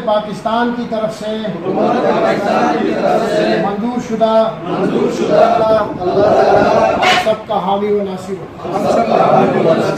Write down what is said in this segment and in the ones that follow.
पाकिस्तान की तरफ से मंजूर शुदा सबका हामी व नासिर।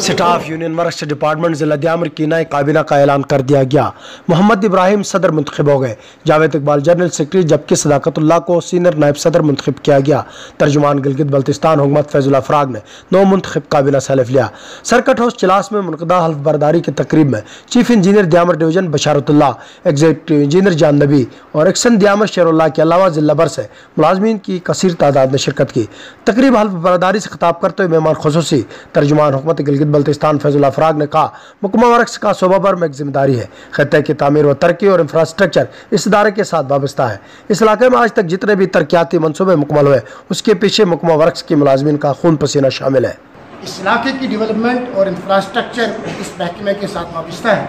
स्टाफ यूनियन मरकज डिपार्टमेंट जिला दियामर की नए काबीना का ऐलान कर दिया गया। मोहम्मद इब्राहिम सदर मुंतखब हो गए। जावेद इकबाल जनरल सेक्रेटरी जबकि सदाकतुल्लाह को सीनियर नायब सदर मुंतखब किया गया। तर्जुमान गिलगित बल्तिस्तान हुकूमत फैजुल फराग ने नौ मुंतखब काबीना से हल्फ लिया। सर्किट हाउस चिलास में मुनक़दा हल्फ बरदारी की तकरीब में chief engineer Diamer division Basharatullah, executive engineer Jan Nabi और एक्शन दियामर शेरुल्लाह के अलावा जिला भर से मुलाजमीन की कसीर तादाद ने शिरकत की। तकरीब हल्फ बरदारी से खिताब करते हुए मेहमान खुसूसी तर्जुमान हुकूमत गिलगित बल्तिस्तान फैजुल फराग ने कहा, महकमा मरकज़ का सूबा भर में एक जिम्मेदारी है। खित्ते की तामीर व तरक्की और इंफ्रास्ट्रक्चर इस इदारे के साथ वाबस्ता है। इस इलाके में आज तक जितने भी तरक्याती मनसूबे मुकम्मल हुए उसके पीछे महकमा मरकज़ की मुलाजमीन का खून पसीना शामिल है। इस इलाके की डेवलपमेंट और इंफ्रास्ट्रक्चर इस महकमे के साथ वाबस्ता है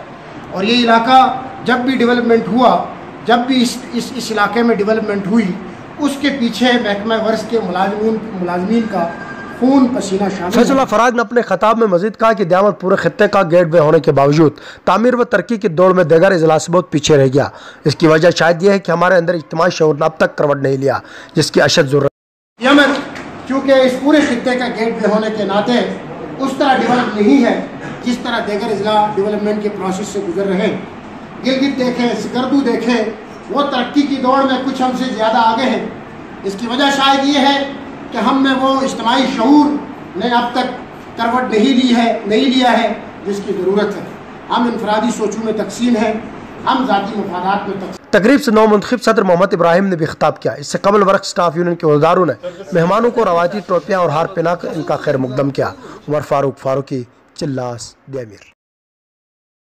और ये इलाका जब भी डेवलपमेंट हुआ, जब भी इस इलाके में डेवलपमेंट हुई, उसके पीछे महकमा वर्ष के मुलाजमीन का खून पसीना शामिल है। फैजुल फराग ने अपने खिताब में मजीद कहा कि दियामर पूरे खत्ते का गेट वे होने के बावजूद तामीर व तरक्की की दौड़ में देगर अजला से बहुत पीछे रह गया। इसकी वजह शायद यह है कि हमारे अंदर इज्तिमाई शऊर ने अब तक करवट नहीं लिया, जिसकी अशद जरूरत। दियामर चूँकि इस पूरे खत्ते का गेट वे होने के नाते उस तरह डेवलप नहीं है जिस तरह देगर अजला डेवलपमेंट के प्रोसेस से गुजर रहे हैं। गिलगित देखें, सिकरदू देखें, वो तरक्की की दौड़ में कुछ हमसे ज़्यादा आगे हैं। इसकी वजह शायद ये है कि हम में वो इज्तिमाई शऊर ने अब तक करवट नहीं लिया है जिसकी ज़रूरत है। हम इनफरादी सोचों में तकसीम हैं, हम ज़ाती मफादात में तकसीम। तकरीब से नौ मुंतखब सदर मोहम्मद इब्राहिम ने भी खिताब किया। इससे कबल वर्क स्टाफ यूनियन के उहदेदारों ने मेहमानों को रवायती ट्रॉफियाँ और हार पहना कर इनका खैर मुकदम किया। उमर फारूकी, चिल्लास, दियामिर।